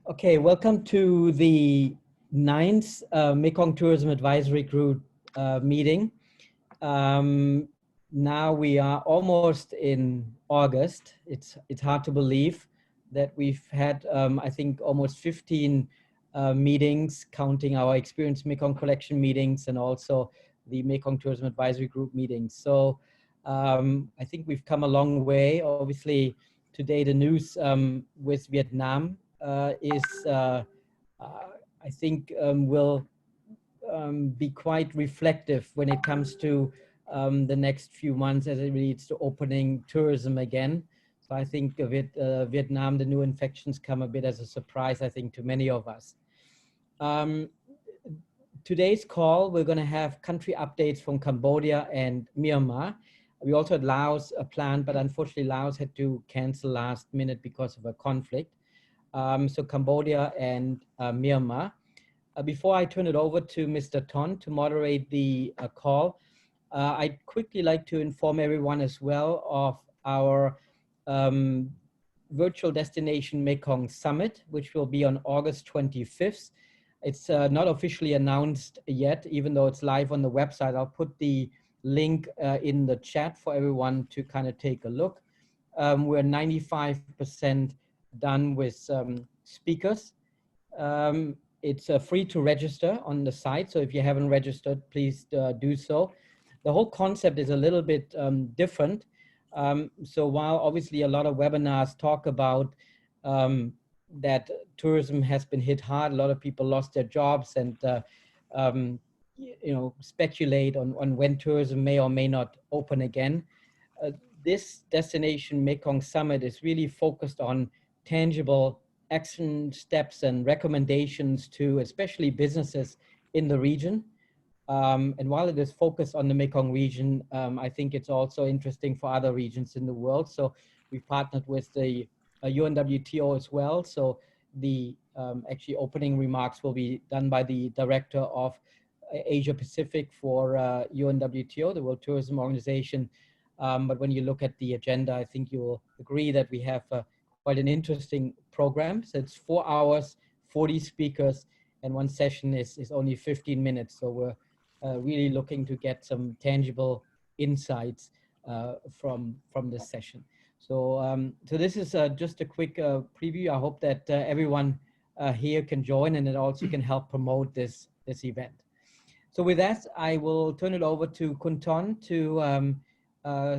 Okay, welcome to the ninth Mekong Tourism Advisory Group meeting. Now we are almost in August. It's hard to believe that we've had, I think, almost 15 meetings, counting our Experience Mekong Collection meetings and also the Mekong Tourism Advisory Group meetings. So I think we've come a long way. Obviously, today the news with Vietnam is, I think, will be quite reflective when it comes to the next few months as it relates to opening tourism again. So I think of it, Vietnam, the new infections come a bit as a surprise, I think, to many of us. Today's call, we're going to have country updates from Cambodia and Myanmar. We also had Laos planned, but unfortunately Laos had to cancel last minute because of a conflict. So Cambodia and Myanmar. Before I turn it over to Mr. Ton to moderate the call, I'd quickly like to inform everyone as well of our virtual destination Mekong Summit, which will be on August 25th. It's not officially announced yet, even though it's live on the website. I'll put the link in the chat for everyone to kind of take a look. We're 95% done with speakers. It's free to register on the site. So if you haven't registered, please do so. The whole concept is a little bit different. So while obviously a lot of webinars talk about that tourism has been hit hard, a lot of people lost their jobs and speculate on when tourism may or may not open again. This Destination Mekong Summit is really focused on tangible action steps and recommendations to especially businesses in the region. And while it is focused on the Mekong region, I think it's also interesting for other regions in the world. So we've partnered with the UNWTO as well. So the actually opening remarks will be done by the director of Asia Pacific for UNWTO, the World Tourism Organization. But when you look at the agenda, I think you will agree that we have quite an interesting program. So it's 4 hours, 40 speakers, and one session is only 15 minutes. So we're really looking to get some tangible insights from this session. So, so this is just a quick preview. I hope that everyone here can join, and it also can help promote this event. So with that, I will turn it over to Kun Ton to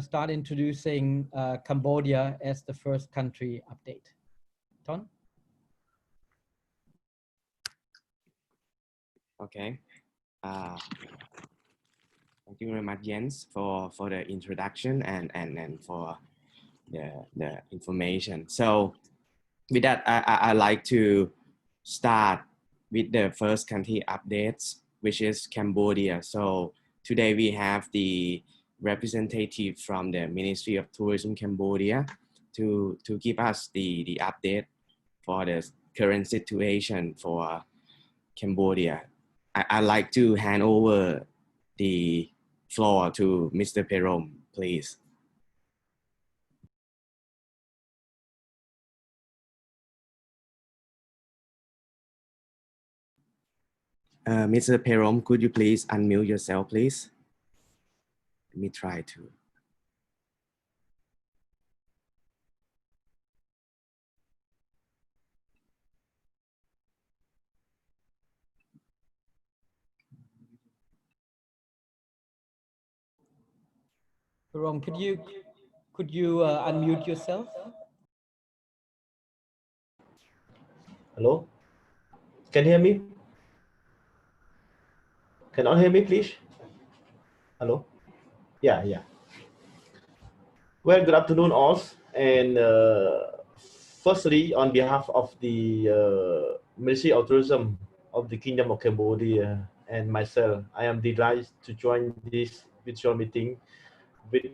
start introducing Cambodia as the first country update. Ton? Okay. Thank you very much, Jens, for the introduction and for the information. So with that, I like to start with the first country updates, which is Cambodia. So today we have the representative from the Ministry of Tourism Cambodia to give us the update for the current situation for Cambodia. I'd like to hand over the floor to Mr. Perom, please. Mr. Perom, could you please unmute yourself, please? Let me try to. Perom, could you unmute yourself? Hello? Can you hear me? Can all hear me, please? Hello? Yeah. Well, good afternoon, all. And firstly, on behalf of the Ministry of Tourism of the Kingdom of Cambodia and myself, I am delighted to join this virtual meeting with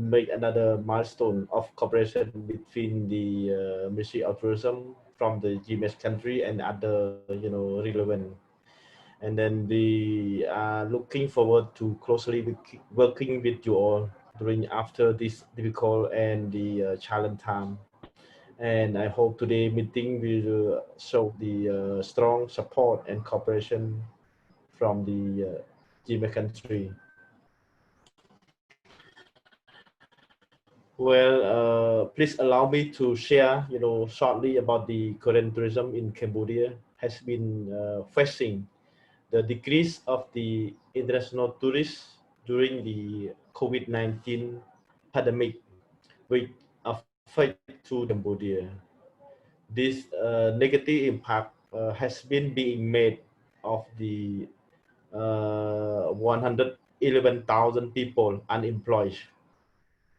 make another milestone of cooperation between the Ministry of Tourism from the GMS country and other, relevant. And then we are looking forward to closely working with you all during after this difficult and the challenge time. And I hope today meeting will show the strong support and cooperation from the GMA country. Well, please allow me to share, shortly about the current tourism in Cambodia has been facing the decrease of the international tourists during the COVID-19 pandemic, which affect to Cambodia. This negative impact has been being made of the 111,000 people unemployed,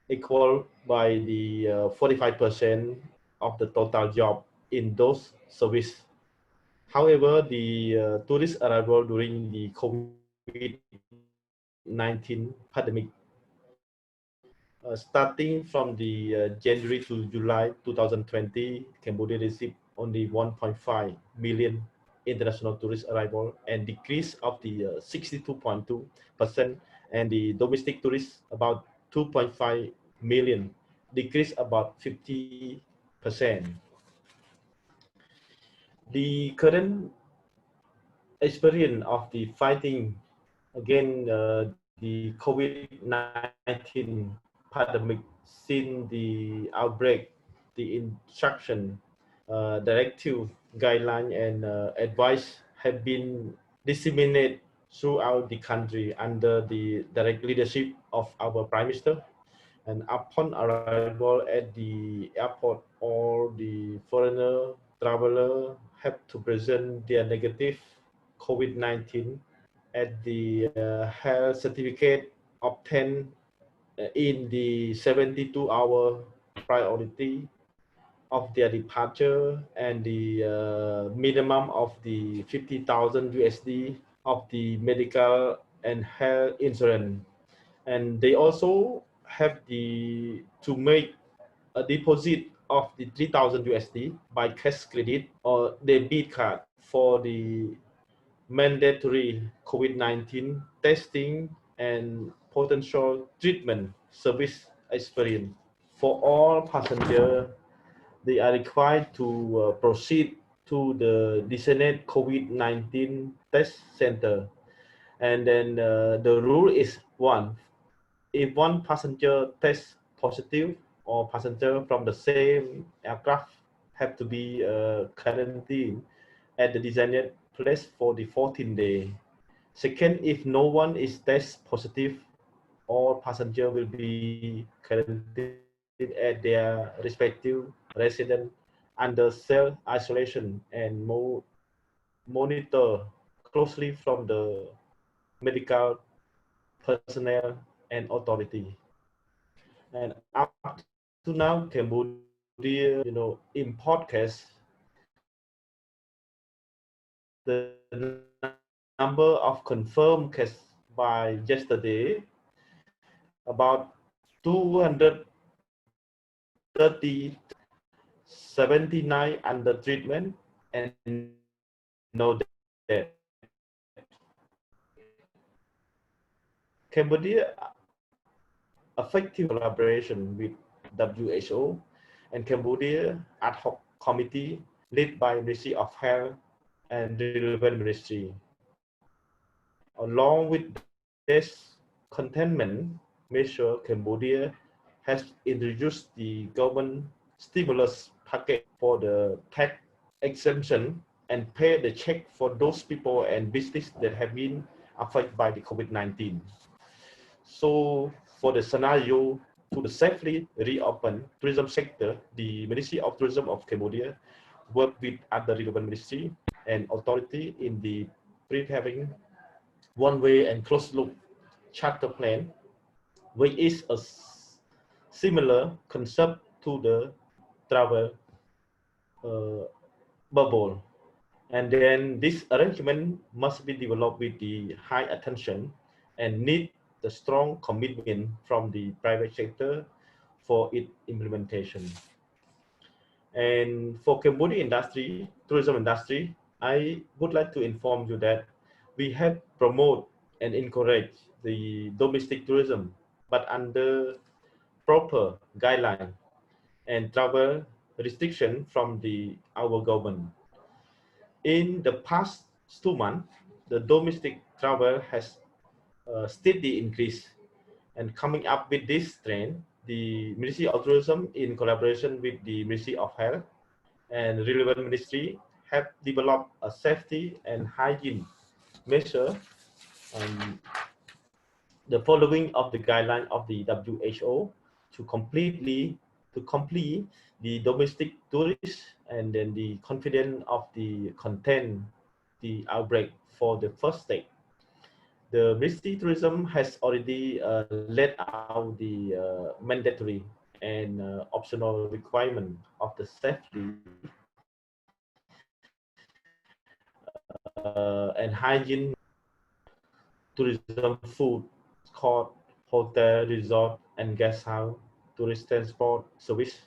equal by the 45% of the total job in those service. However, the tourist arrival during the COVID-19 pandemic, starting from the January to July 2020, Cambodia received only 1.5 million international tourist arrival and decrease of the 62.2%, and the domestic tourists about 2.5 million, decrease about 50%. The current experience of the fighting against the COVID-19 pandemic since the outbreak, the instruction, directive, guideline, and advice have been disseminated throughout the country under the direct leadership of our Prime Minister. And upon arrival at the airport, all the foreigner traveler have to present their negative COVID-19 at the health certificate obtained in the 72-hour priority of their departure, and the minimum of the 50,000 USD of the medical and health insurance. And they also have to make a deposit of the 3,000 USD by cash credit or debit card for the mandatory COVID-19 testing and potential treatment service experience. For all passengers, they are required to proceed to the designated COVID-19 test center. And then the rule is one: if one passenger tests positive, or passenger from the same aircraft have to be quarantined at the designated place for the 14 days. Second, if no one is test positive, all passenger will be quarantined at their respective residence under self-isolation and monitor closely from the medical personnel and authority. And up to now, Cambodia, in podcast, the number of confirmed cases by yesterday about 230, 79 under treatment, and no death. Cambodia effective collaboration with WHO and Cambodia ad hoc committee led by Ministry of Health and relevant ministry. Along with this containment measure, Cambodia has introduced the government stimulus package for the tax exemption and pay the check for those people and business that have been affected by the COVID-19. So for the scenario to safely reopen tourism sector, the Ministry of Tourism of Cambodia work with other relevant ministry and authority in the preparing one-way and closed-loop charter plan, which is a similar concept to the travel bubble. And then this arrangement must be developed with the high attention and need the strong commitment from the private sector for its implementation. And for Cambodia industry, tourism industry, I would like to inform you that we have promote and encourage the domestic tourism, but under proper guideline and travel restriction from our government. In the past 2 months, the domestic travel has steadily increased. And coming up with this trend, the Ministry of Tourism, in collaboration with the Ministry of Health and relevant ministry, have developed a safety and hygiene measure, the following of the guideline of the WHO to complete the domestic tourists and then the confidence of the contain the outbreak for the first stage. The Ministry of Tourism has already laid out the mandatory and optional requirement of the safety and hygiene, tourism, food, court, hotel, resort, and guest house, tourist transport service,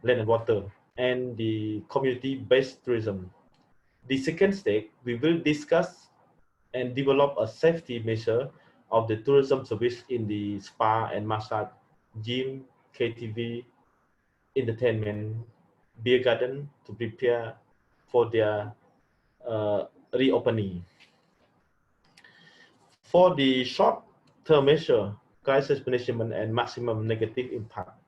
land and water, and the community-based tourism. The second stage, we will discuss and develop a safety measure of the tourism service in the spa and massage, gym, KTV, entertainment, beer garden to prepare for their reopening. For the short-term measure, crisis management and maximum negative impact,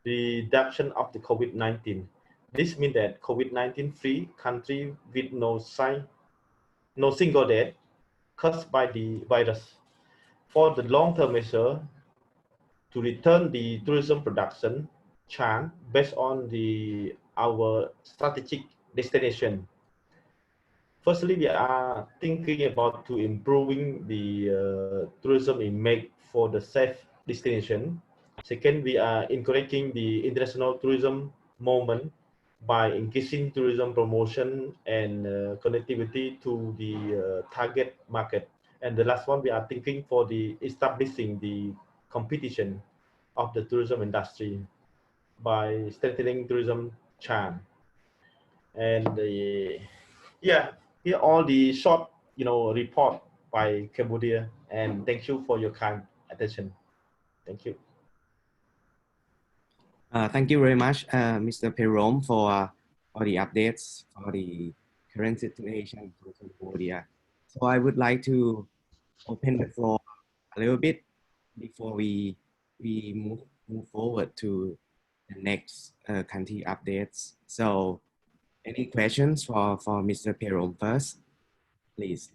the reduction of the COVID-19. This means that COVID-19 free country with no single death caused by the virus. For the long-term measure, to return the tourism production chance based on our strategic destination. Firstly, we are thinking about to improving the tourism image for the safe destination. Second, we are encouraging the international tourism movement by increasing tourism promotion and connectivity to the target market. And the last one, we are thinking for the establishing the competition of the tourism industry by strengthening tourism charm. And yeah, here all the short, report by Cambodia. And thank you for your kind attention. Thank you. Thank you very much, Mr. Perom, for the updates for the current situation for Cambodia. So I would like to open the floor a little bit before we move forward to the next country updates. So any questions for Mr. Perom first, please?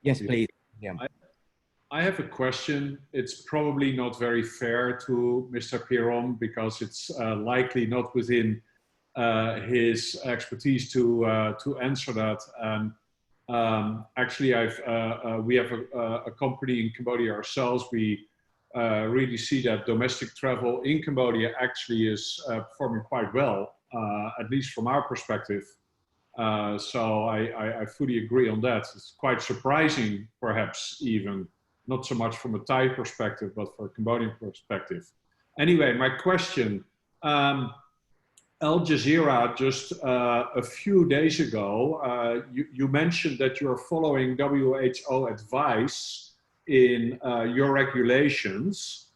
Yes, please. Yeah. I have a question. It's probably not very fair to Mr. Perom because it's likely not within his expertise to answer that. Actually, we have a company in Cambodia ourselves. We really see that domestic travel in Cambodia actually is performing quite well, at least from our perspective. So I fully agree on that. It's quite surprising, perhaps even, not so much from a Thai perspective, but for a Cambodian perspective. Anyway, my question, Al Jazeera just a few days ago, you mentioned that you're following WHO advice in your regulations,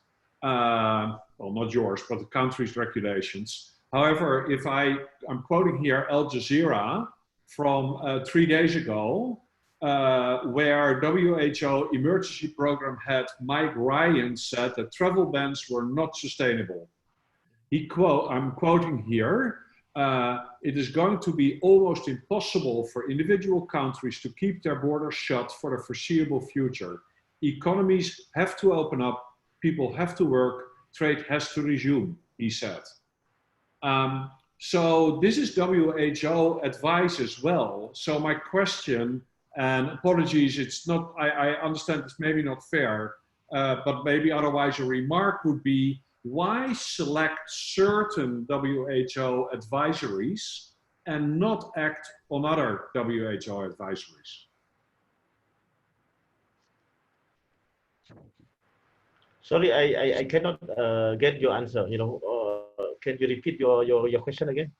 well, not yours, but the country's regulations. However, if I'm quoting here Al Jazeera from 3 days ago, where WHO emergency program head Mike Ryan said that travel bans were not sustainable. I'm quoting here, it is going to be almost impossible for individual countries to keep their borders shut for the foreseeable future. Economies have to open up, people have to work, trade has to resume, he said. So this is WHO advice as well. So my question, and apologies, it's not, I understand it's maybe not fair, but maybe otherwise a remark would be, why select certain WHO advisories and not act on other WHO advisories? Sorry, I cannot get your answer. Can you repeat your question again?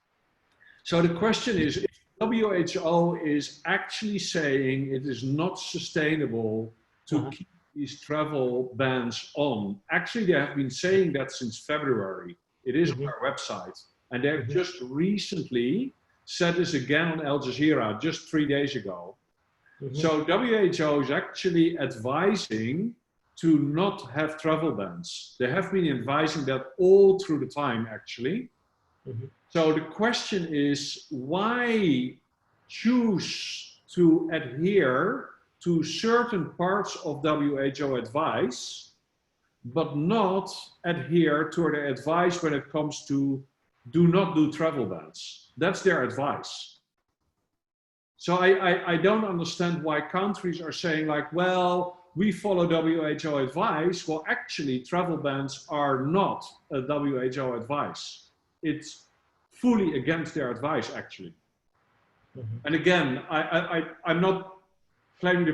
So the question is, WHO is actually saying it is not sustainable to keep these travel bans on. Actually, they have been saying that since February. It is on our website. And they've just recently said this again on Al Jazeera just 3 days ago. So WHO is actually advising to not have travel bans. They have been advising that all through the time, actually. So the question is, why choose to adhere to certain parts of WHO advice, but not adhere to their advice when it comes to do not do travel bans? That's their advice. So I don't understand why countries are saying like, well, we follow WHO advice. Well, actually, travel bans are not a WHO advice. It's fully against their advice, actually. And again, I'm not claiming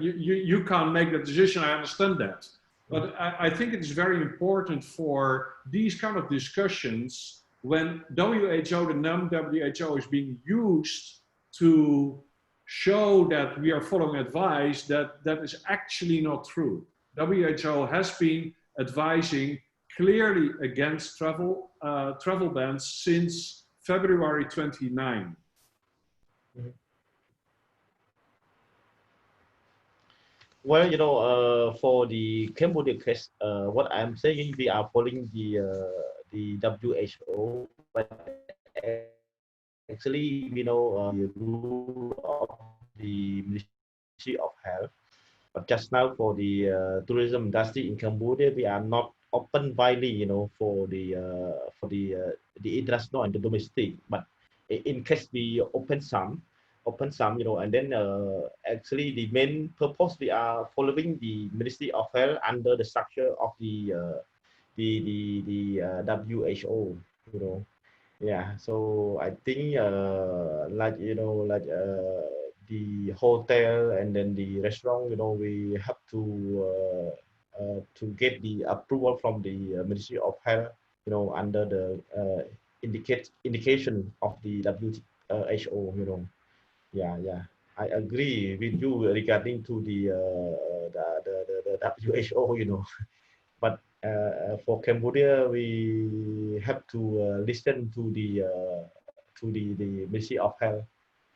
you can't make that decision. I understand that. But I think it is very important for these kind of discussions when WHO, the non-WHO, is being used to show that we are following advice that is actually not true. WHO has been advising clearly against travel bans since February 29. Well, you know, for the Cambodia case, what I'm saying, we are following the WHO, but actually, we know the rule of the Ministry of Health. But just now, for the tourism industry in Cambodia, we are not open widely, you know, for the international and the domestic. But in case we open some, you know, and then actually the main purpose, we are following the Ministry of Health under the structure of the WHO, you know. Yeah, so I think like, you know, like the hotel and then the restaurant, you know, we have to get the approval from the Ministry of Health, you know, under the indication of the WHO, you know. Yeah, I agree with you regarding to the WHO, you know. But for Cambodia, we have to listen to the Ministry of Health,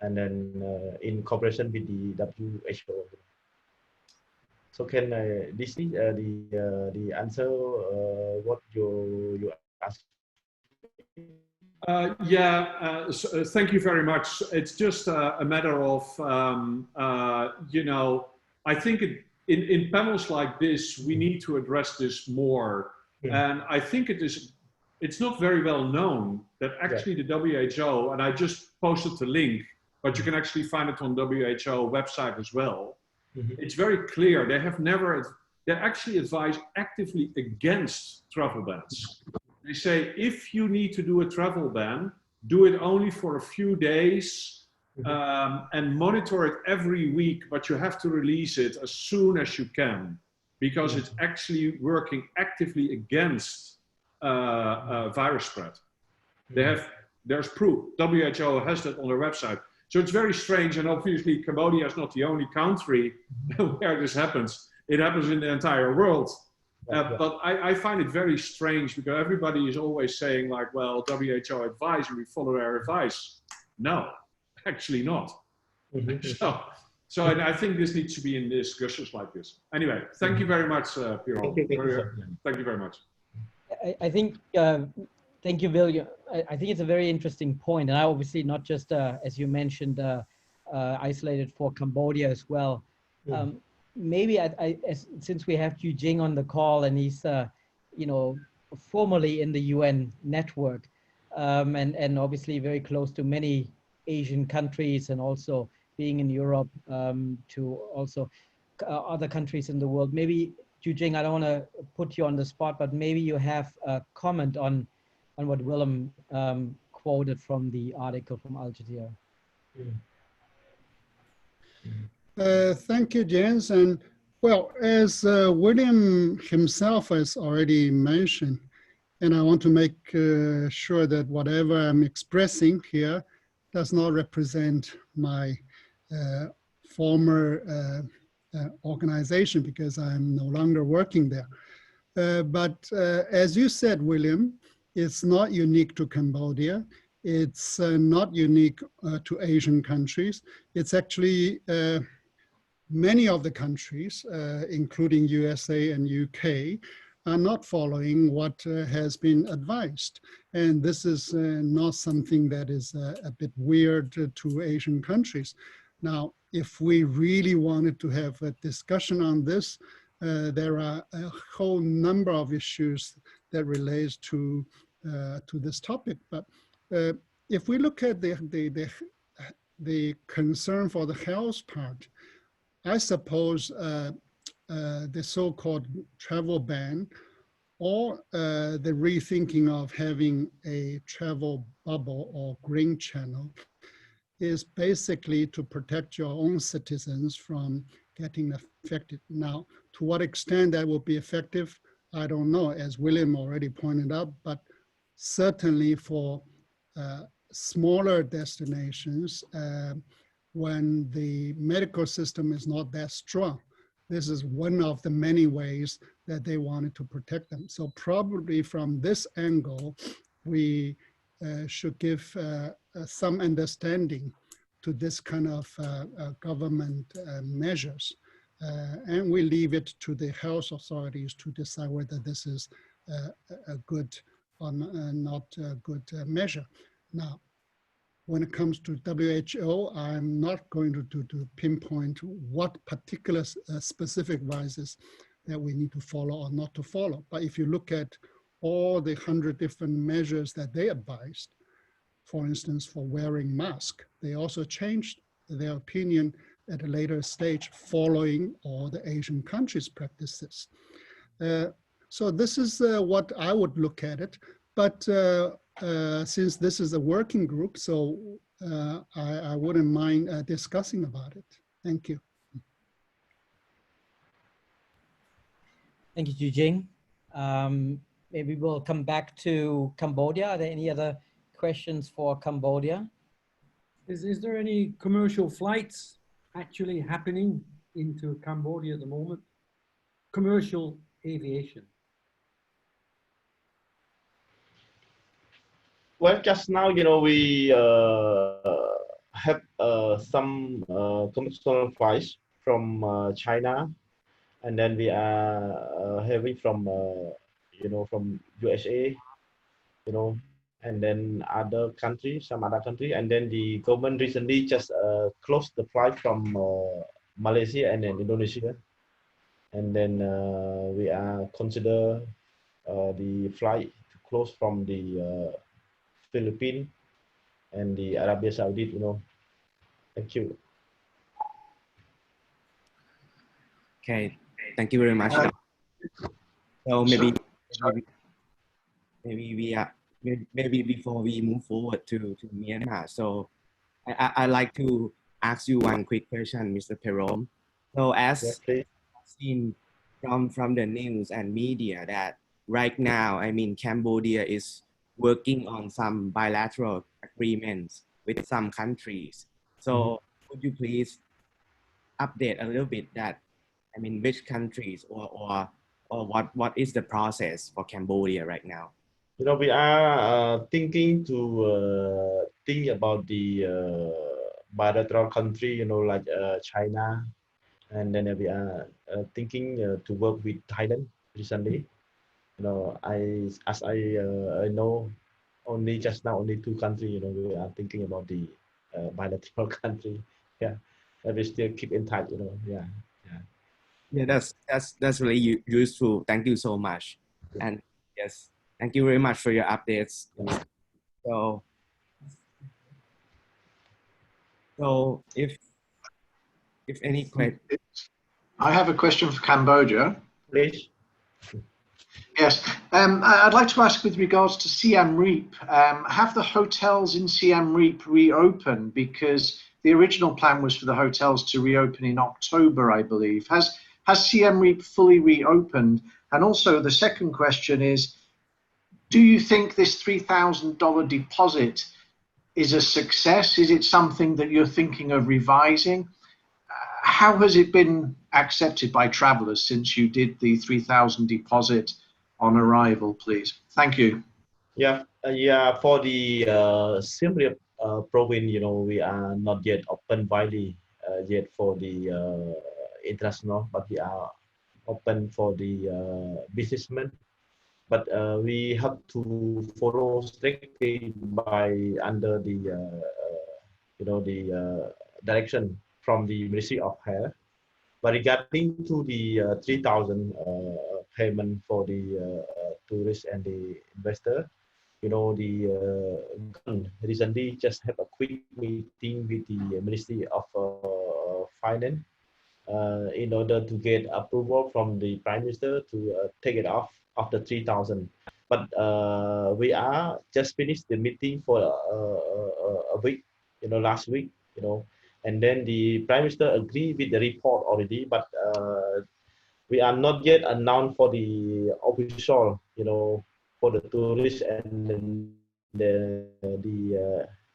and then in cooperation with the WHO. So can this is the answer what you asked? So, thank you very much. It's just a matter of, you know, I think in panels like this, we need to address this more. And I think it's not very well known that actually the WHO, and I just posted the link, but you can actually find it on WHO website as well. It's very clear. They actually advise actively against travel bans. They say, if you need to do a travel ban, do it only for a few days and monitor it every week, but you have to release it as soon as you can, because it's actually working actively against virus spread. There's proof. WHO has that on their website. So it's very strange, and obviously Cambodia is not the only country where this happens. It happens in the entire world. But I find it very strange because everybody is always saying like, well, WHO advice and we follow their advice. No, actually not. So I think this needs to be in discussions like this. Anyway, thank you very much, Piero. Thank you very much. I think, thank you, William. I think it's a very interesting point. And I obviously not just, as you mentioned, isolated for Cambodia as well. Maybe since we have Yu Jing on the call and he's, you know, formally in the UN network and obviously very close to many Asian countries and also being in Europe to also other countries in the world. Maybe Yu Jing, I don't want to put you on the spot, but maybe you have a comment on what Willem quoted from the article from Al Jazeera. Thank you, Jens. And well, as William himself has already mentioned, and I want to make sure that whatever I'm expressing here does not represent my former organization because I'm no longer working there. But as you said, William, it's not unique to Cambodia. It's not unique to Asian countries. It's actually many of the countries, including USA and UK, are not following what has been advised. And this is not something that is a bit weird to Asian countries. Now, if we really wanted to have a discussion on this, there are a whole number of issues that relates to this topic. But if we look at the concern for the health part, I suppose the so-called travel ban or the rethinking of having a travel bubble or green channel is basically to protect your own citizens from getting affected. Now, to what extent that will be effective, I don't know, as William already pointed out, but certainly for smaller destinations, when the medical system is not that strong, this is one of the many ways that they wanted to protect them. So probably from this angle, we should give some understanding to this kind of government measures. And we leave it to the health authorities to decide whether this is a good or not a good measure. Now, when it comes to WHO, I'm not going to pinpoint what particular specific advices that we need to follow or not to follow. But if you look at all the 100 different measures that they advised, for instance, for wearing mask, they also changed their opinion at a later stage following all the Asian countries' practices. So this is what I would look at it. But since this is a working group, so I wouldn't mind discussing about it. Thank you. Thank you, Jing. Maybe we'll come back to Cambodia. Are there any other questions for Cambodia? Is there any commercial flights actually happening into Cambodia at the moment? Commercial aviation? Well, just now, you know, we have some commercial flights from China, and then we are having from, you know, from USA, you know, and then other countries, some other country, and then the government recently just closed the flight from Malaysia and then Indonesia, and then we are consider the flight to close from the Philippines and the Arabia Saudi, you know. Thank you. Okay, thank you very much. So maybe before we move forward to Myanmar, so I like to ask you one quick question, Mr. Perom. So as seen from the news and media that right now, I mean, Cambodia is working on some bilateral agreements with some countries. So would you please update a little bit that, I mean, which countries or what is the process for Cambodia right now? You know, we are thinking to think about the bilateral country, you know, like China, and then we are thinking to work with Thailand recently. You know, as I know, only just now, only 2 countries, you know, we are thinking about the bilateral country. Yeah, but we still keep in touch, you know. Yeah. Yeah, that's really useful. Thank you so much. And yes, thank you very much for your updates. So if any questions. I have a question for Cambodia. Please. Yes, I'd like to ask with regards to Siem Reap, have the hotels in Siem Reap reopened? Because the original plan was for the hotels to reopen in October, I believe. Has Siem Reap fully reopened? And also the second question is, do you think this $3,000 deposit is a success? Is it something that you're thinking of revising? How has it been accepted by travelers since you did the 3,000 deposit on arrival, please? Thank you. Yeah, yeah. For the Siem Reap province, we are not yet open widely yet for the international, but we are open for the businessmen. But we have to follow strictly by under the direction from the Ministry of Health. But regarding to the 3,000 payment for the tourists and the investor, the government recently just have a quick meeting with the Ministry of Finance in order to get approval from the Prime Minister to take it off of the 3,000. But we are just finished the meeting for a week, last week, and then the Prime Minister agreed with the report already, but we are not yet announced for the official, for the tourists and the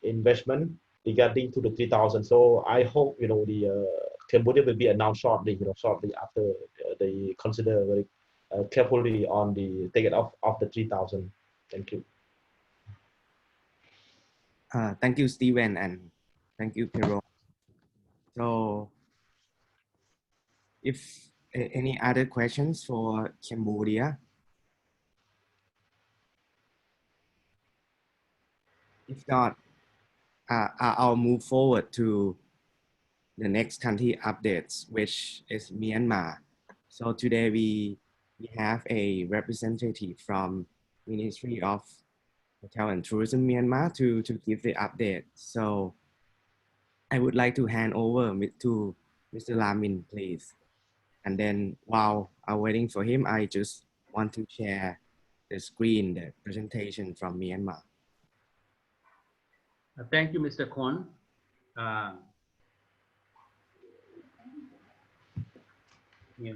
investment regarding to the 3,000. So I hope, the Cambodia will be announced shortly, shortly after they consider very carefully on the take it off of the 3,000. Thank you. Thank you, Steven, and thank you, Carol. So, if any other questions for Cambodia? If not, I'll move forward to the next country updates, which is Myanmar. So today we have a representative from Ministry of Hotel and Tourism Myanmar to give the update. So I would like to hand over to Mr. Lamin, please. And then while I'm waiting for him, I just want to share the screen, the presentation from Myanmar. Thank you, Mr. Kwon. Yeah.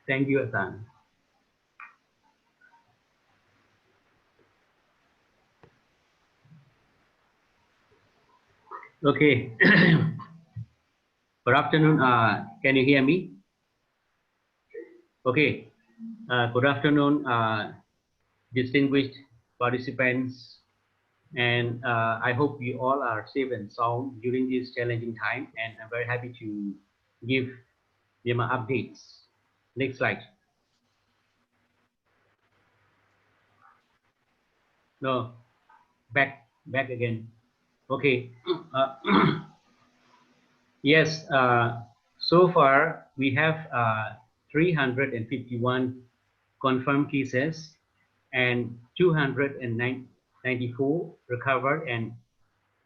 Thank you, Hassan. Okay. Good afternoon. Can you hear me? Okay. Good afternoon, distinguished participants, and I hope you all are safe and sound during this challenging time, and I'm very happy to give Myanmar updates. Next slide. No, back again. Okay. Yes, so far we have 351 confirmed cases and 294 recovered and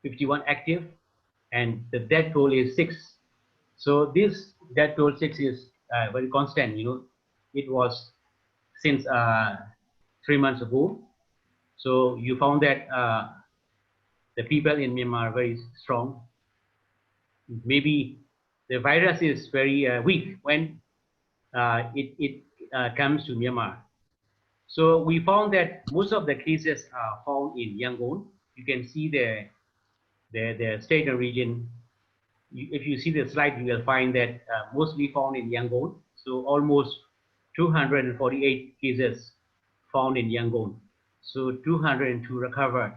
51 active, and the death toll is 6. So this death toll 6 is very constant. It was since 3 months ago. So you found that the people in Myanmar are very strong. Maybe the virus is very weak when it comes to Myanmar. So we found that most of the cases are found in Yangon. You can see the state and region. If you see the slide, you will find that mostly found in Yangon. So almost 248 cases found in Yangon. So 202 recovered,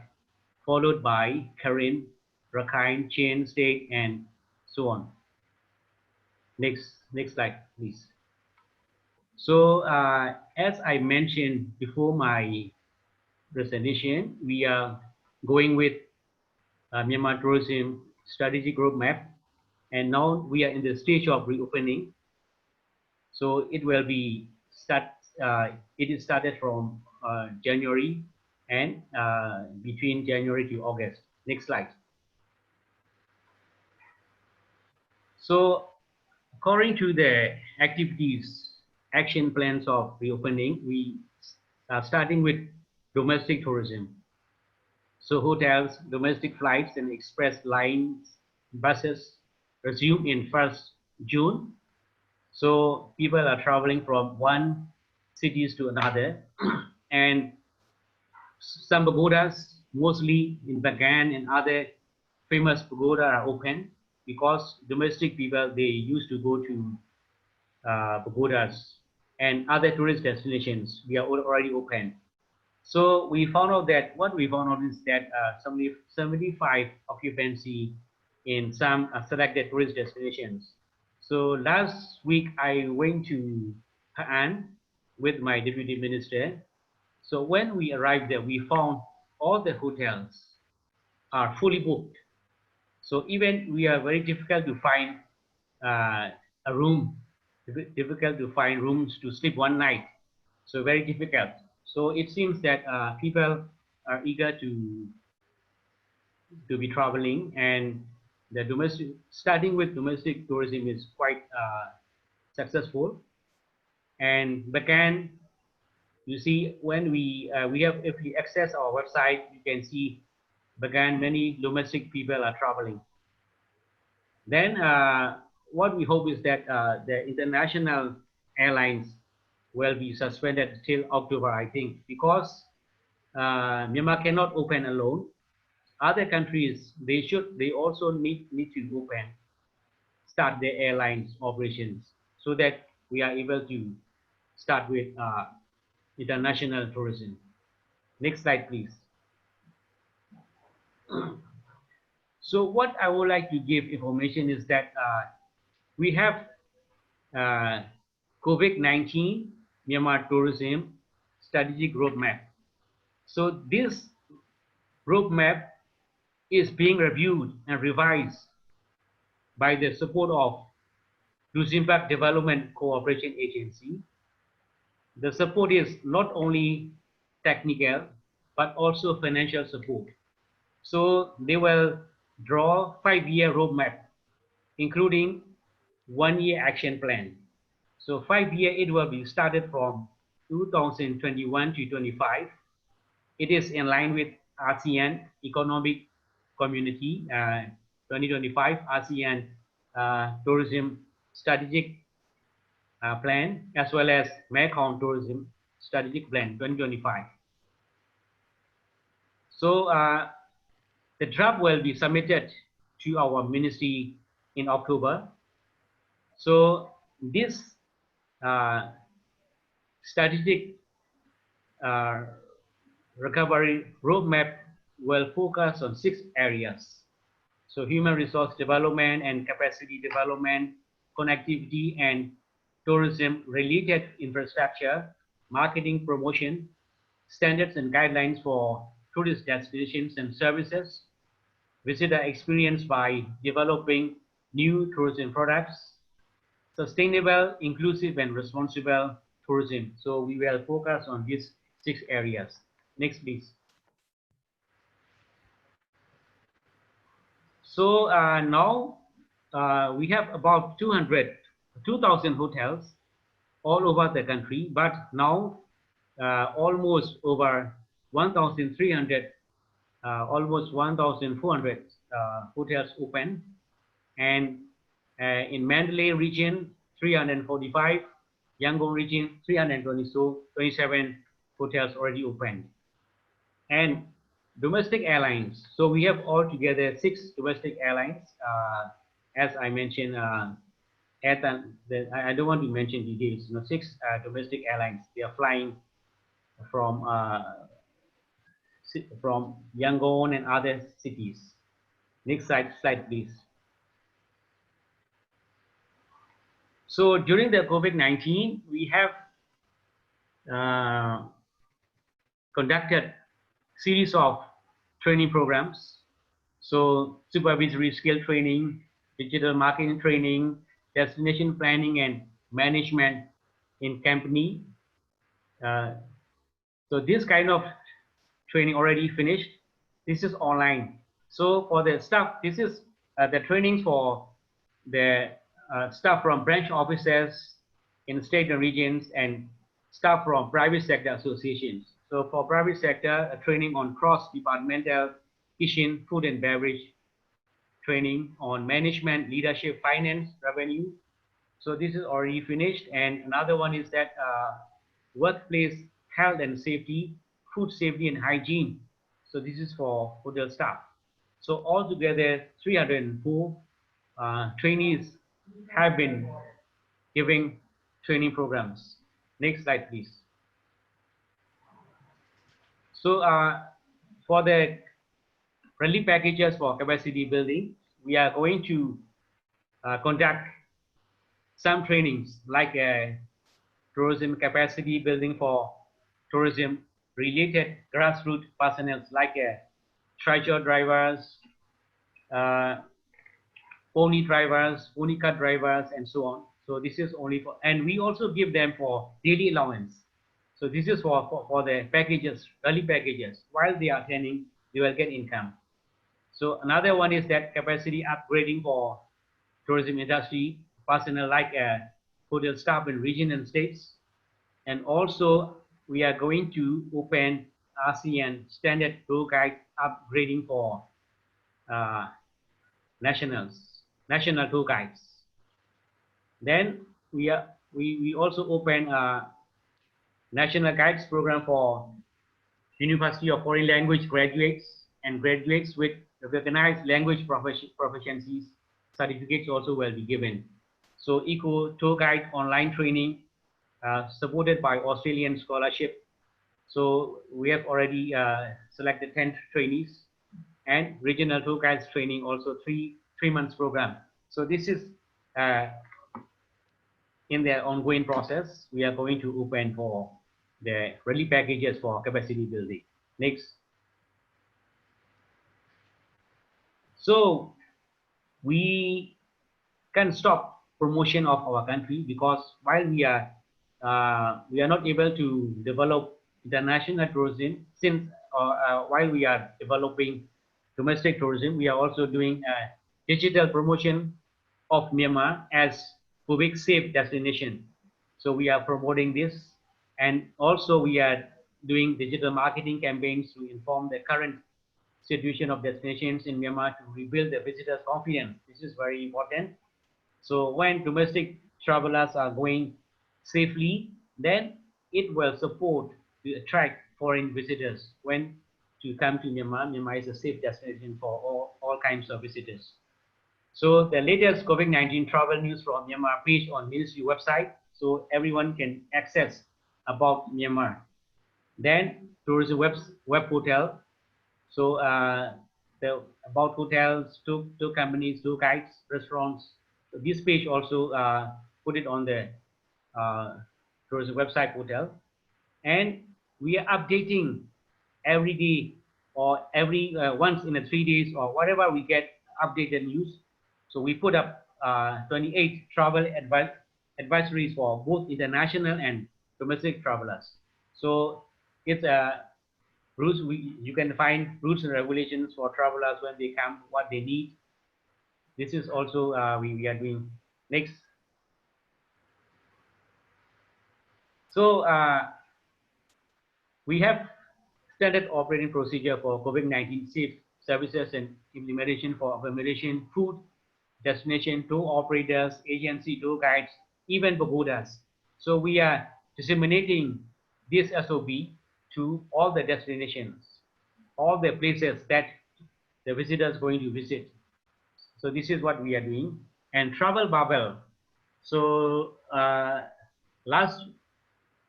followed by Karen, Rakhine, Chain State, and so on. Next slide, please. So as I mentioned before my presentation, we are going with Myanmar tourism strategic roadmap, and now we are in the stage of reopening. So it will be it is started from January and between January to August. Next slide. So according to the activities, action plans of reopening, we are starting with domestic tourism. So hotels, domestic flights, and express lines buses resume in 1st June. So people are traveling from one cities to another, and some pagodas, mostly in Bagan and other famous pagoda, are open because domestic people, they used to go to pagodas, and other tourist destinations we are already open. So we found out that what we found out is that 75 occupancy in some selected tourist destinations. So last week I went to Ha'an with my deputy minister. So when we arrived there, we found all the hotels are fully booked. So even we are very difficult to find a room, difficult to find rooms to sleep one night. So very difficult. So it seems that people are eager to be traveling, and the domestic, starting with domestic tourism is quite successful. And Bagan, you see, when we have, if we access our website, you can see Bagan, many domestic people are traveling. Then what we hope is that the international airlines will be suspended till October, I think, because Myanmar cannot open alone. Other countries, they also need to open, start their airlines operations so that we are able to start with international tourism. Next slide, please. So what I would like to give information is that we have COVID-19 Myanmar tourism strategic roadmap. So this roadmap is being reviewed and revised by the support of Luxembourg Development Cooperation Agency. The support is not only technical, but also financial support. So they will draw 5-year roadmap, including 1-year action plan. So 5-year, it will be started from 2021 to 25. It is in line with ASEAN Economic Community 2025 ASEAN Tourism Strategic Plan, as well as Mekong Tourism Strategic Plan 2025. So the draft will be submitted to our ministry in October. So this strategic recovery roadmap will focus on 6 areas. So human resource development and capacity development, connectivity and tourism related infrastructure, marketing promotion, standards and guidelines for tourist destinations and services, visitor experience by developing new tourism products, sustainable, inclusive and responsible tourism. So we will focus on these 6 areas. Next, please. So now we have about 2,000 hotels all over the country, but now almost over 1,300, almost 1,400 hotels open, and in Mandalay region 345, Yangon region 327 hotels already open. And domestic airlines, so we have altogether 6 domestic airlines. As I mentioned, I don't want to mention details. 6 domestic airlines, they are flying from Yangon and other cities. Next slide, please. So during the COVID-19, we have conducted series of training programs. So supervisory skill training, digital marketing training, destination planning and management in company. So this kind of training already finished. This is online. So for the staff, this is the training for the staff from branch offices in state and regions and staff from private sector associations. So for private sector, a training on cross-departmental kitchen, food and beverage training on management, leadership, finance, revenue. So this is already finished. And another one is that workplace health and safety, food safety and hygiene. So this is for hotel staff. So altogether, 304 trainees have been giving training programs. Next slide, please. So for the relief packages for capacity building, we are going to conduct some trainings like tourism capacity building for tourism related grassroots personnel like tractor drivers, pony drivers, pony cart drivers, and so on. So this is only for, and we also give them for daily allowance. So this is for the packages, early packages. While they are attending, they will get income. So another one is that capacity upgrading for tourism industry personnel like hotel staff in region and states. And also we are going to open ASEAN standard tour guide upgrading for national tour guides. Then we also open a national guides program for University of Foreign Language graduates and graduates with recognized language proficiencies certificates also will be given. So Eco Tour Guide online training supported by Australian scholarship. So we have already selected 10 trainees, and regional tour guides training also three months program. So this is in the ongoing process. We are going to open for the relief packages for capacity building. Next. So we can stop promotion of our country because while we are not able to develop international tourism, since while we are developing domestic tourism, we are also doing digital promotion of Myanmar as COVID safe destination. So we are promoting this, and also we are doing digital marketing campaigns to inform the current situation of destinations in Myanmar to rebuild the visitors' confidence. This is very important. So when domestic travelers are going safely, then it will support to attract foreign visitors when to come to Myanmar. Myanmar is a safe destination for all kinds of visitors. So the latest COVID-19 travel news from Myanmar page on Ministry website, so everyone can access about Myanmar. Then tourism web portal. So the about hotels, tour companies, tour guides, restaurants. So this page also put it on the tourism website portal, and we are updating every day or every once in a 3 days or whatever we get updated news. So we put up 28 travel advisories for both international and domestic travelers. So it's a rules, you can find rules and regulations for travelers when they come, what they need. This is also we are doing. Next. So we have standard operating procedure for COVID-19 safe services and implementation for accommodation, food, destination, tour operators, agency, tour guides, even pagodas. So we are disseminating this SOP to all the destinations, all the places that the visitors going to visit. So this is what we are doing. And travel bubble. So last,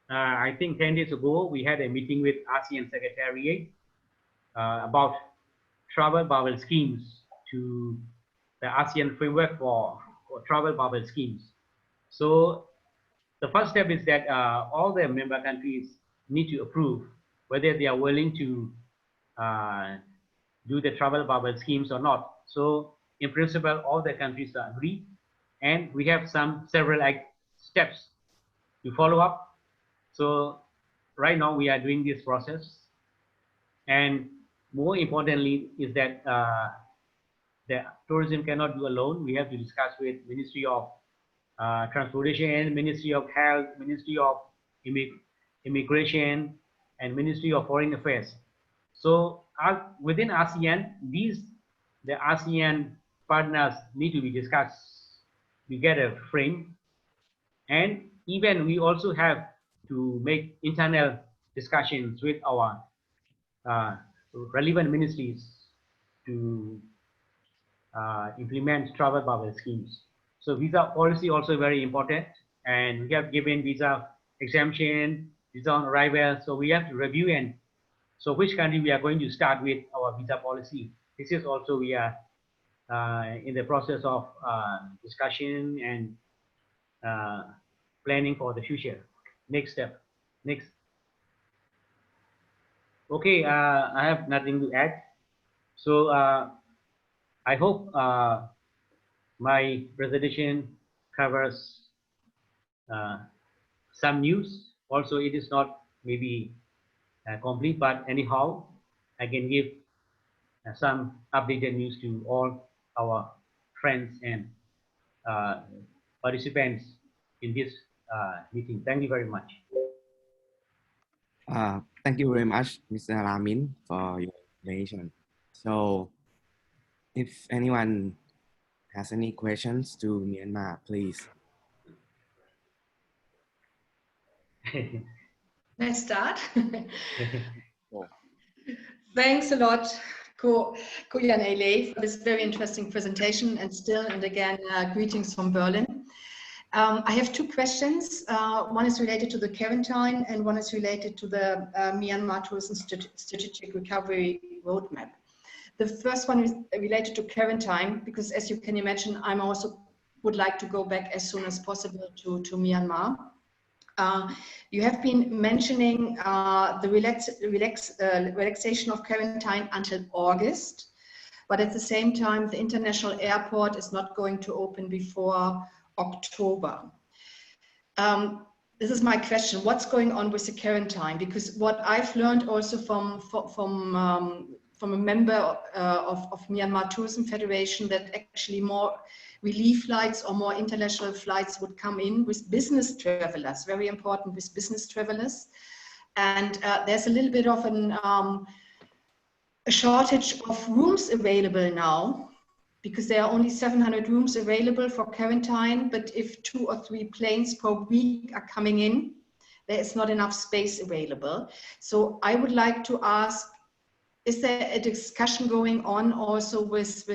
I think 10 days ago, we had a meeting with ASEAN Secretariat about travel bubble schemes to the ASEAN framework for travel bubble schemes. So the first step is that all the member countries need to approve whether they are willing to do the travel bubble schemes or not. So in principle, all the countries are agreed, and we have several steps to follow up. So right now we are doing this process, and more importantly is that the tourism cannot do alone. We have to discuss with Ministry of Transportation, Ministry of Health, Ministry of Immigration, and Ministry of Foreign Affairs. So within ASEAN, the ASEAN partners need to be discussed to get a frame. And even we also have to make internal discussions with our relevant ministries to implement travel bubble schemes. So visa policy also very important, and we have given visa exemption, visa on arrival. So we have to review, and so which country we are going to start with our visa policy. This is also we are in the process of discussion and planning for the future. Next step. Next. Okay, I have nothing to add. So I hope my presentation covers some news. Also, it is not maybe complete, but anyhow, I can give some updated news to all our friends and participants in this meeting. Thank you very much. Thank you very much, Mr. Lamin, for your information. So, if anyone has any questions to Myanmar, please. Let's start. Thanks a lot, Ko Jan for this very interesting presentation, and still and again greetings from Berlin. I have two questions. One is related to the quarantine, and one is related to the Myanmar Tourism Strategic Recovery Roadmap. The first one is related to quarantine, because as you can imagine, I'm also would like to go back as soon as possible to Myanmar. You have been mentioning the relaxation of quarantine until August, but at the same time, the international airport is not going to open before October. This is my question: what's going on with the quarantine? Because what I've learned also from a member of Myanmar Tourism Federation, that actually more relief flights or more international flights would come in with business travelers, very important with business travelers. And there's a little bit of a shortage of rooms available now, because there are only 700 rooms available for quarantine, but if 2 or 3 planes per week are coming in, there is not enough space available. So I would like to ask, is there a discussion going on also with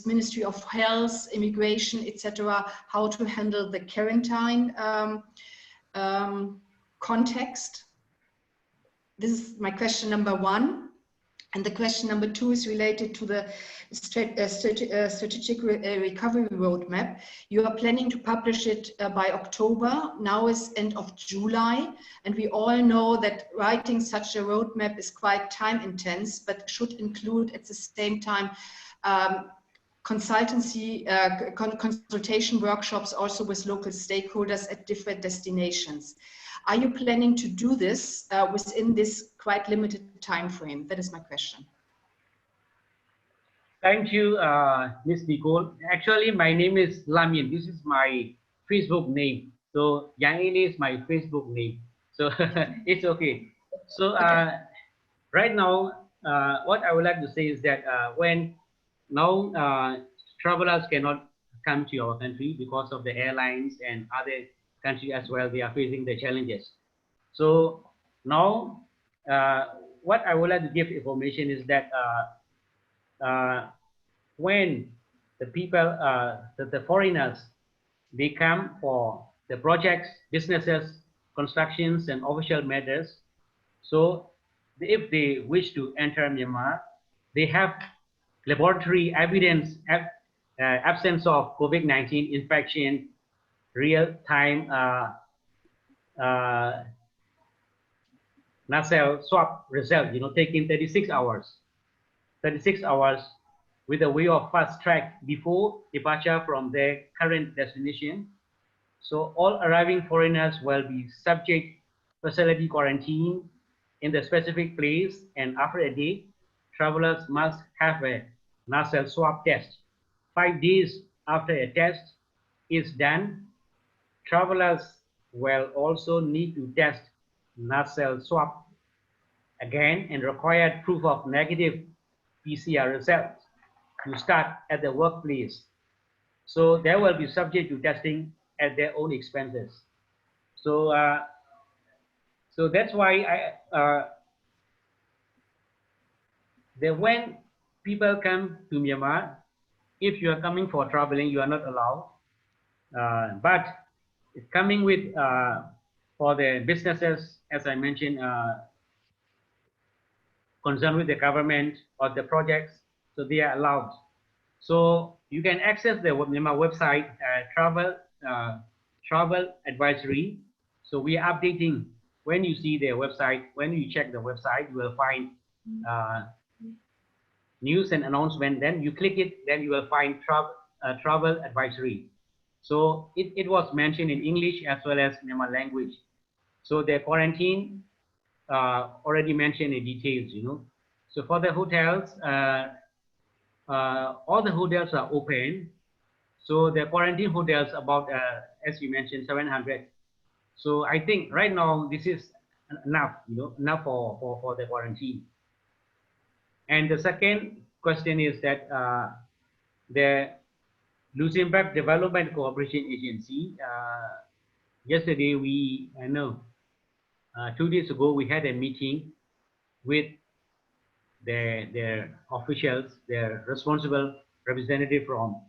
Ministry of Health, Immigration, etc., how to handle the quarantine context? This is my question number 1. And the question number 2 is related to the strategic recovery roadmap. You are planning to publish it by October. Now is end of July. And we all know that writing such a roadmap is quite time intense, but should include at the same time consultancy, consultation workshops also with local stakeholders at different destinations. Are you planning to do this within this quite limited time frame? That is my question. Thank you, Ms. Nicole. Actually, my name is Lamin. This is my Facebook name. So Yang Ili is my Facebook name. So it's okay. So right now, what I would like to say is that when now travelers cannot come to our country because of the airlines and other countries as well, they are facing the challenges. So now what I would like to give information is that when the people, the foreigners, they come for the projects, businesses, constructions, and official matters. So if they wish to enter Myanmar, they have laboratory evidence, absence of COVID-19 infection, real-time nasal swab result, taking 36 hours with a way of fast track before departure from their current destination. So all arriving foreigners will be subject facility quarantine in the specific place, and after a day, travelers must have a nasal swab test. 5 days after a test is done, travelers will also need to test nasal swab again and required proof of negative PCR results. to start at the workplace. So they will be subject to testing at their own expenses. So so that's why when people come to Myanmar, if you are coming for traveling, you are not allowed. But coming with for the businesses, as I mentioned, concerned with the government or the projects, so they are allowed. So you can access the Myanmar website, travel advisory. So we are updating. When you see the website, when you check the website, you will find news and announcement. Then you click it, then you will find travel advisory. So it was mentioned in English as well as Myanmar language. So the quarantine already mentioned in details, you know. So for the hotels, all the hotels are open. So the quarantine hotels about, as you mentioned, 700. So I think right now this is enough, you know, enough for the quarantine. And the second question is that the Luxembourg Development Cooperation Agency, yesterday I know, 2 days ago, we had a meeting with their officials, their responsible representative from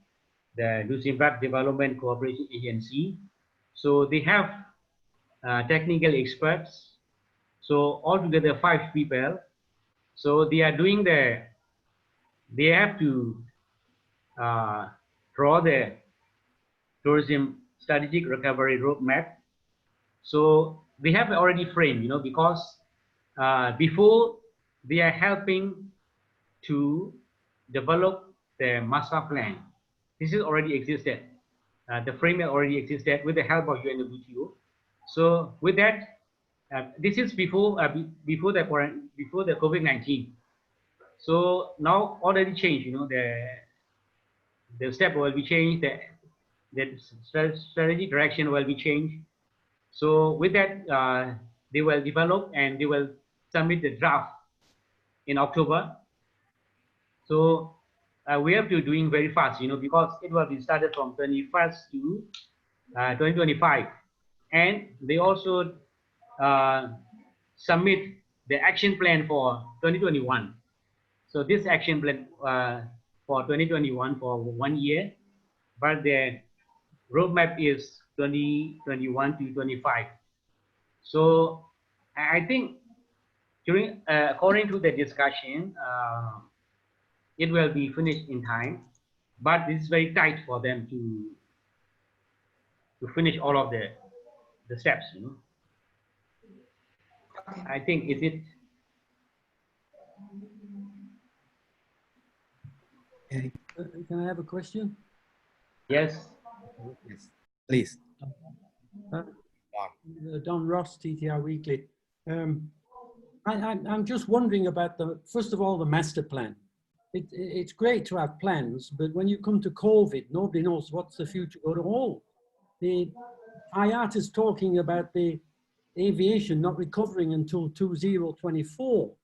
the Luxembourg Development Cooperation Agency. So they have technical experts. So altogether 5 people. So they are doing they have to draw the tourism strategic recovery roadmap. So we have already framed, you know, because before they are helping to develop the master plan. This is already existed. The framework already existed with the help of UNWTO. So with that, this is before the COVID-19. So now already changed. You know, the step will be changed. The strategy direction will be changed. So with that, they will develop and they will submit the draft in October. So we have to doing very fast, you know, because it will be started from 21st to 2025, and they also submit the action plan for 2021. So this action plan for 2021 for 1 year, but the roadmap is 2021 to 25. So I think during according to the discussion, it will be finished in time, but it's very tight for them to finish all of the steps, you know. Okay. I think is it. Okay. Can I have a question? Yes. Yes, please. Don Ross, TTR Weekly. I'm just wondering about first of all, the master plan. It's great to have plans, but when you come to COVID, nobody knows what's the future going to hold. The IATA is talking about the aviation not recovering until 2024.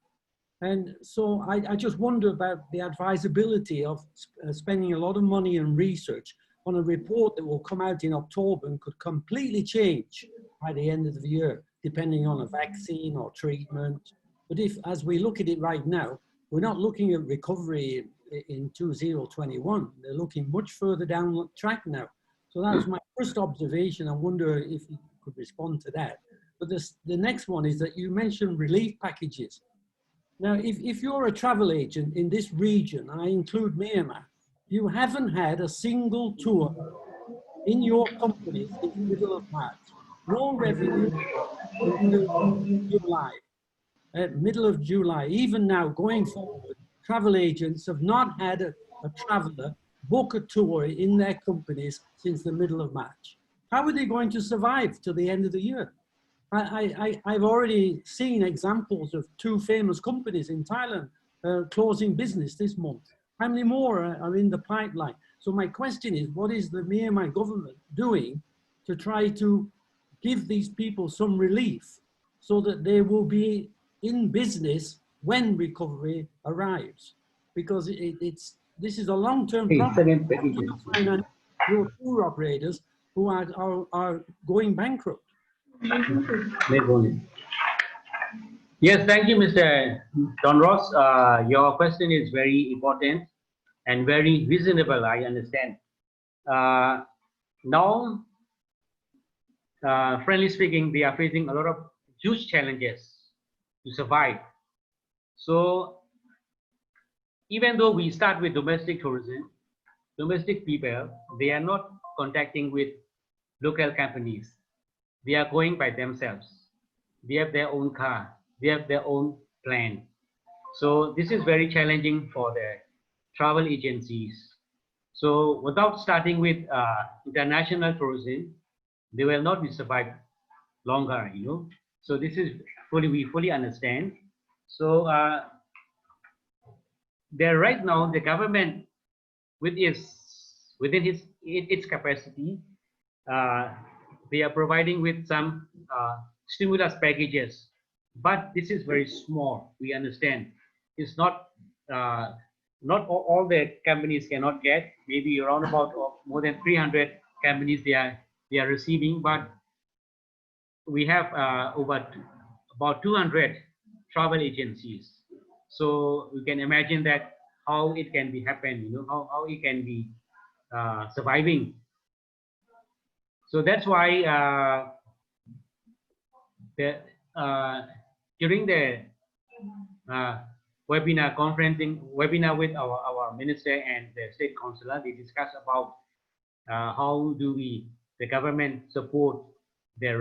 And so I just wonder about the advisability of spending a lot of money and research on a report that will come out in October and could completely change by the end of the year, depending on a vaccine or treatment. But if, as we look at it right now, we're not looking at recovery in 2021. They're looking much further down the track now. So that was my first observation. I wonder if you could respond to that. But the next one is that you mentioned relief packages. Now, if you're a travel agent in this region, I include Myanmar, you haven't had a single tour in your company since the middle of March. No revenue until July, middle of July. Even now, going forward, travel agents have not had a traveler book a tour in their companies since the middle of March. How are they going to survive till the end of the year? I've already seen examples of 2 famous companies in Thailand closing business this month. How many more are in the pipeline? So my question is, what is the Myanmar government doing to try to give these people some relief so that they will be in business when recovery arrives? Because this is a long-term Hey, problem. second package. Finance your tour operators who are going bankrupt. Yes, thank you, Mr. Don Ross. Your question is very important and very reasonable, I understand. Now, frankly speaking, they are facing a lot of huge challenges to survive. So, even though we start with domestic tourism, domestic people, they are not contacting with local companies. They are going by themselves. They have their own car. They have their own plan. So this is very challenging for the travel agencies. So without starting with international tourism, they will not be survived longer, you know. So this is we fully understand. So there right now the government within its capacity, they are providing with some stimulus packages, but this is very small. We understand it's not all the companies cannot get. Maybe around about more than 300 companies they are receiving, but we have about 200 travel agencies. So you can imagine that how it can be happen, you know, how it can be surviving. So that's why during the webinar with our minister and the state councillor, they discussed about how do the government support the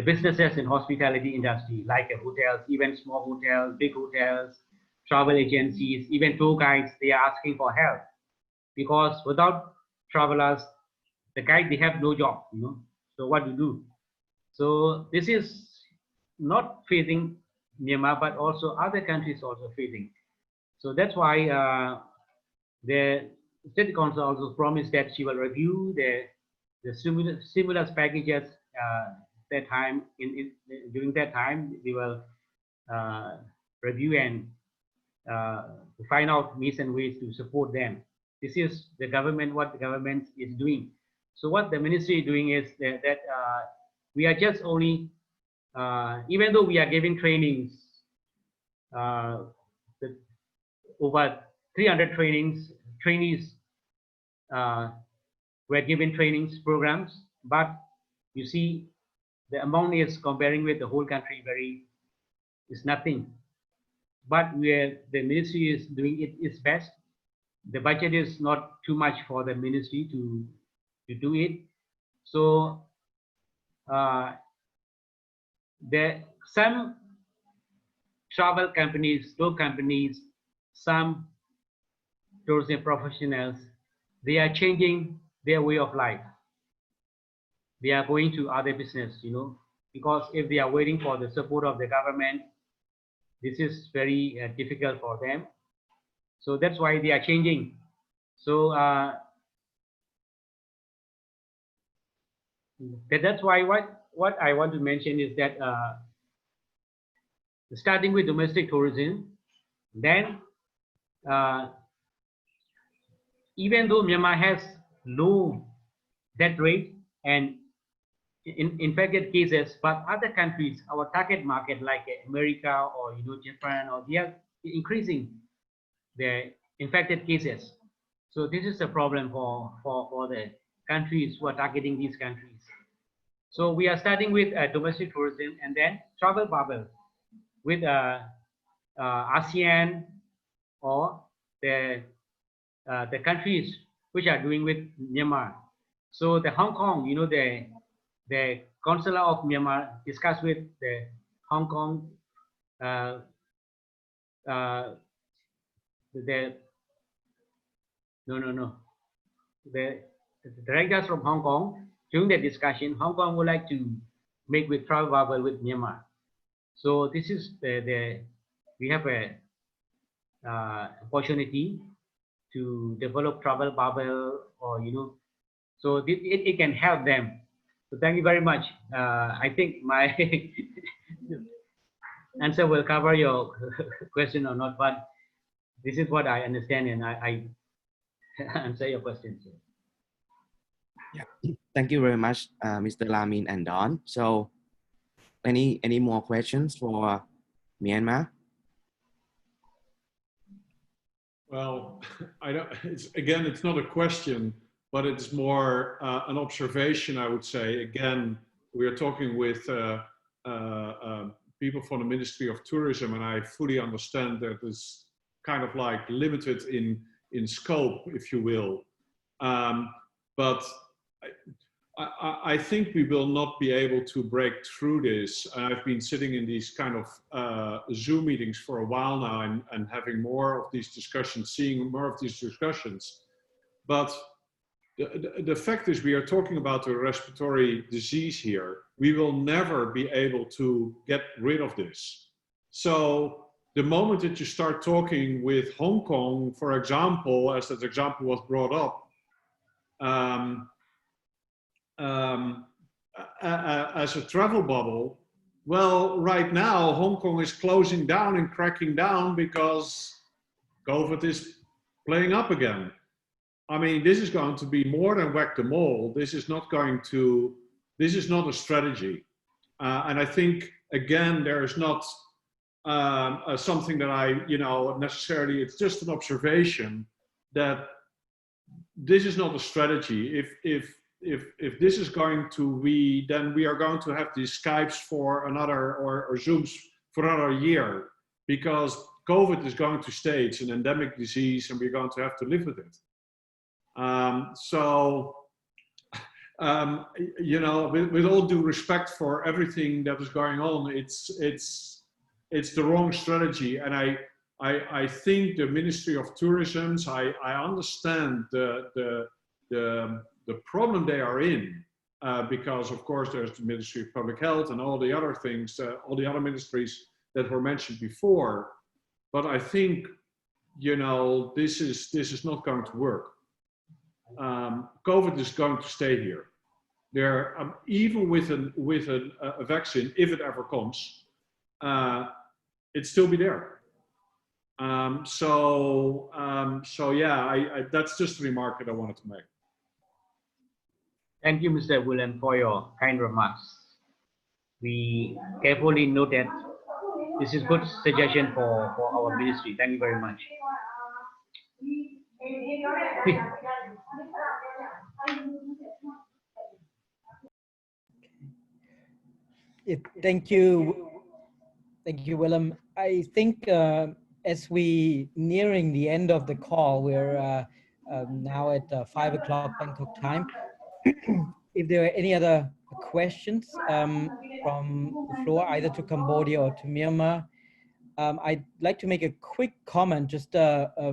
businesses in hospitality industry, like hotels, even small hotels, big hotels, travel agencies, even tour guides. They are asking for help because without travelers, the guide, they have no job, you know. So what to do? So this is not facing Myanmar, but also other countries also facing. So that's why the state council also promised that she will review the stimulus packages that time. During that time, we will review and find out means and ways to support them. This is the government, what the government is doing. So what the ministry is doing is that we are just only, even though we are giving trainings, over 300 trainees were given trainings programs, but you see the amount is comparing with the whole country is nothing. But the ministry is doing its best. The budget is not too much for the ministry to do it. So some travel companies, tour companies, some tourism professionals, they are changing their way of life. They are going to other business, you know, because if they are waiting for the support of the government, this is very difficult for them. So that's why they are changing. So that's why what I want to mention is that starting with domestic tourism, then even though Myanmar has low death rate and infected cases, but other countries, our target market like America or Japan, or they are increasing the infected cases. So this is a problem for the countries who are targeting these countries. So we are starting with domestic tourism and then travel bubble with ASEAN or the countries which are doing with Myanmar. So the Hong Kong, you know, the consular of Myanmar discussed with the Hong Kong the directors from Hong Kong. During the discussion, Hong Kong would like to make with travel bubble with Myanmar. So this is we have a opportunity to develop travel bubble, or so it can help them. So thank you very much. I think my answer will cover your question or not, but This is what I understand, and I answer your question. So. Yeah. Thank you very much, Mr. Lamin and Don. So, any more questions for Myanmar? Well, I don't. It's not a question, but it's more an observation. I would say. Again, we are talking with people from the Ministry of Tourism, and I fully understand that it's kind of like limited in scope, if you will. But I think we will not be able to break through this. I've been sitting in these kind of Zoom meetings for a while now and having more of these discussions, seeing more of these discussions. But the fact is we are talking about a respiratory disease here. We will never be able to get rid of this. So the moment that you start talking with Hong Kong, for example, as that example was brought up, as a travel bubble, well, right now, Hong Kong is closing down and cracking down because COVID is playing up again. I mean, this is going to be more than whack-the-mole. This is not a strategy. And I think, again, there is not something that I, necessarily, it's just an observation that this is not a strategy. If this is going to be, then we are going to have these Skypes for another, or Zooms for another year, because COVID is going to stay. It's an endemic disease and we're going to have to live with it. With all due respect for everything that is going on, it's the wrong strategy. And I think the Ministry of Tourism, I understand the problem they are in, because of course there's the Ministry of Public Health and all the other things, all the other ministries that were mentioned before. But I think, this is not going to work. COVID is going to stay here. Even with a vaccine, if it ever comes, it'd still be there. So yeah, that's just a remark that I wanted to make. Thank you, Mr. William, for your kind remarks. We carefully note that this is good suggestion for our ministry. Thank you very much. Thank you, Willem. I think as we nearing the end of the call, we're now at 5 o'clock Bangkok time. If there are any other questions from the floor, either to Cambodia or to Myanmar, I'd like to make a quick comment, just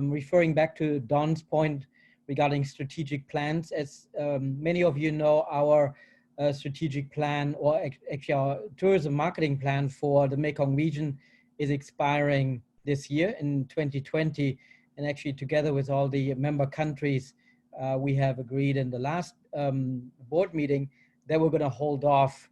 referring back to Don's point regarding strategic plans. As many of you know, our strategic plan, or actually our tourism marketing plan for the Mekong region, is expiring this year in 2020. And actually, together with all the member countries, we have agreed in the last board meeting that we're going to hold off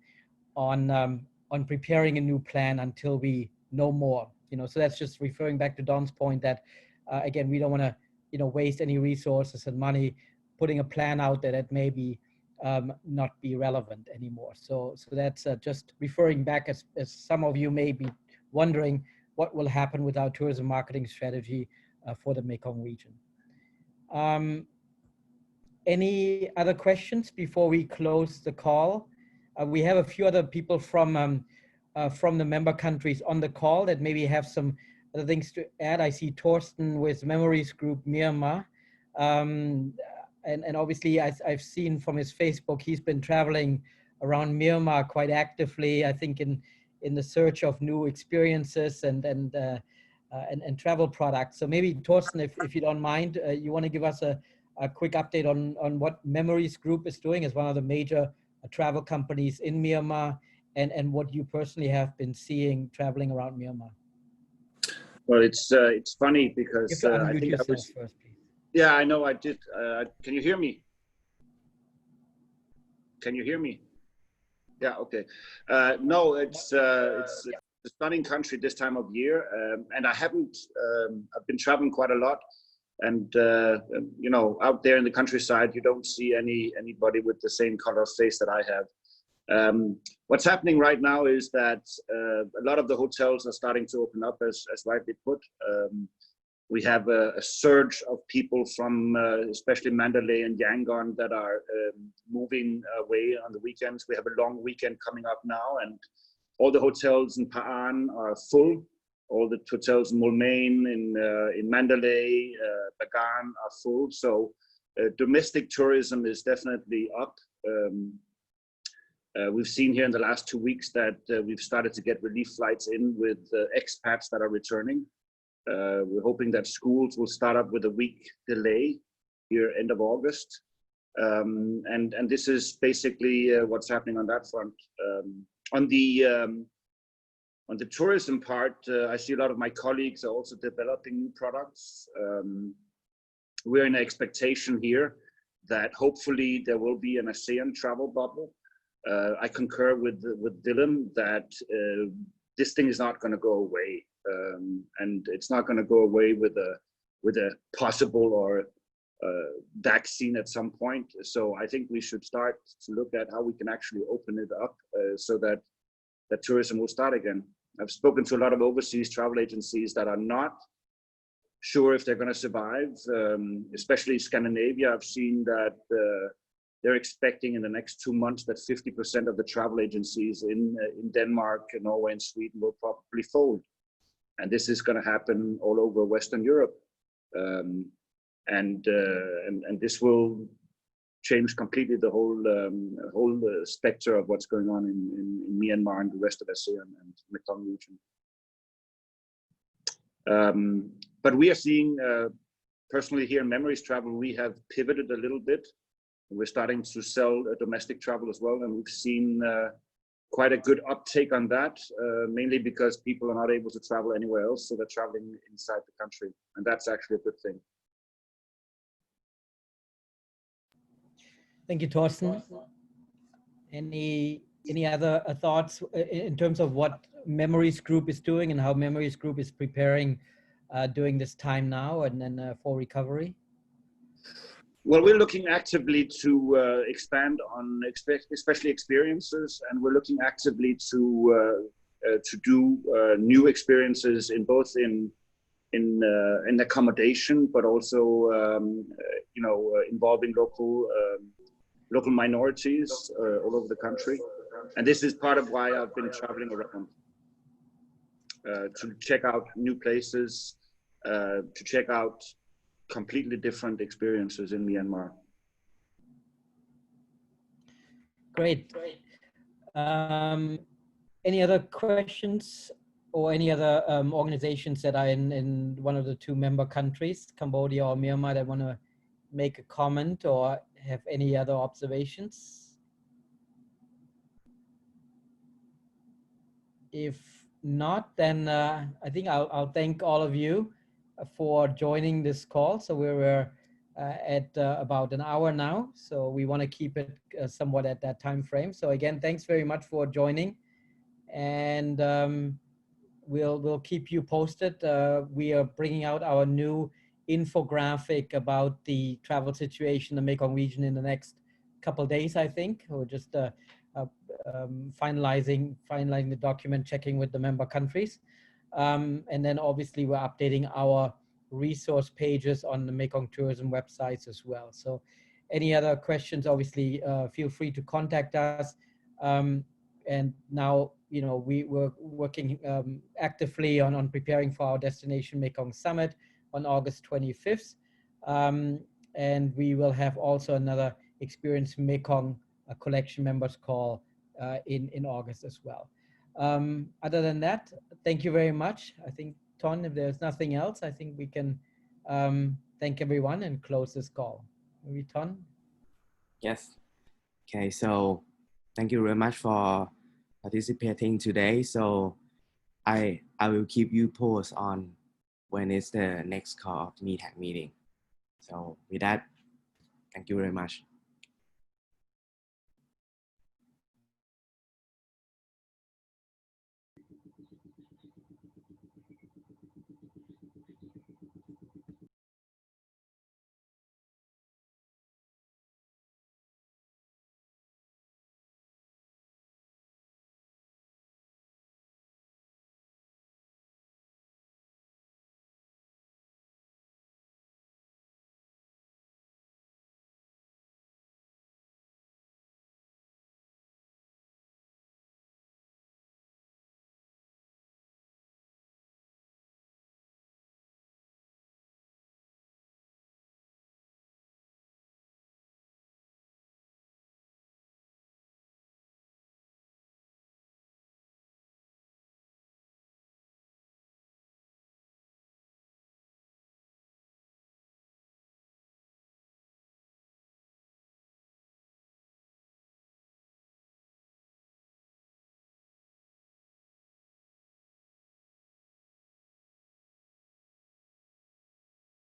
on preparing a new plan until we know more. So that's just referring back to Don's point that again, we don't want to waste any resources and money putting a plan out that may be not be relevant anymore. So that's just referring back, as some of you may be wondering what will happen with our tourism marketing strategy for the Mekong region. Any other questions before we close the call? We have a few other people from the member countries on the call that maybe have some other things to add. I see Torsten with Memories Group Myanmar. And obviously, I've seen from his Facebook, he's been traveling around Myanmar quite actively, I think in the search of new experiences and travel products. So maybe Torsten, if you don't mind, you want to give us a quick update on what Memories Group is doing as one of the major travel companies in Myanmar, and what you personally have been seeing traveling around Myanmar. Well, it's funny because I think I was. First, please. Yeah, I know I did. Can you hear me? Can you hear me? Yeah. Okay. No, it's a stunning country this time of year, and I haven't. I've been traveling quite a lot, and you know, out there in the countryside, you don't see anybody with the same color of face that I have. What's happening right now is that a lot of the hotels are starting to open up, as rightly put. We have a surge of people from especially Mandalay and Yangon that are moving away on the weekends. We have a long weekend coming up now, and all the hotels in Pa'an are full. All the hotels in Moulmein, in Mandalay, Bagan are full. So domestic tourism is definitely up. We've seen here in the last 2 weeks that we've started to get relief flights in with expats that are returning. We're hoping that schools will start up with a week delay here end of August. And this is basically what's happening on that front. On the tourism part, I see a lot of my colleagues are also developing new products. We're in expectation here that hopefully there will be an ASEAN travel bubble. I concur with Dylan that this thing is not going to go away, and it's not going to go away with a possible or vaccine at some point. So I think we should start to look at how we can actually open it up so that tourism will start again. I've spoken to a lot of overseas travel agencies that are not sure if they're going to survive, especially Scandinavia. I've seen that they're expecting in the next 2 months that 50% of the travel agencies in Denmark, Norway, and Sweden will probably fold. And this is going to happen all over Western Europe. And this will change completely the whole spectrum of what's going on in Myanmar and the rest of ASEAN and Metag region. But we are seeing, personally here in Memories Travel, we have pivoted a little bit. We're starting to sell domestic travel as well, and we've seen quite a good uptake on that, mainly because people are not able to travel anywhere else, so they're traveling inside the country, and that's actually a good thing. Thank you, Thorsten. Any other thoughts in terms of what Memories Group is doing and how Memories Group is preparing during this time now and then for recovery? Well, we're looking actively to expand on especially experiences, and we're looking actively to do new experiences in both in accommodation, but also you know, involving local minorities all over the country. And this is part of why I've been traveling around to check out new places, to check out completely different experiences in Myanmar. Great. Any other questions or any other organizations that are in one of the two member countries, Cambodia or Myanmar, that want to make a comment or have any other observations? If not, then I think I'll thank all of you for joining this call. So we're at about an hour now, so we want to keep it somewhat at that time frame. So again, thanks very much for joining, and we'll keep you posted. We are bringing out our new infographic about the travel situation in the Mekong region in the next couple of days, I think. We're just finalizing the document, checking with the member countries. And then obviously we're updating our resource pages on the Mekong tourism websites as well. So any other questions, obviously feel free to contact us. And now, you know, we're working actively on preparing for our Destination Mekong Summit on August 25th. And we will have also another Experience Mekong collection members call in August as well. Other than that, thank you very much. I think, Ton, if there's nothing else, I think we can thank everyone and close this call. Maybe Ton? Yes. Okay, so thank you very much for participating today. So I will keep you posted on when is the next call of Metag meeting. So with that, thank you very much.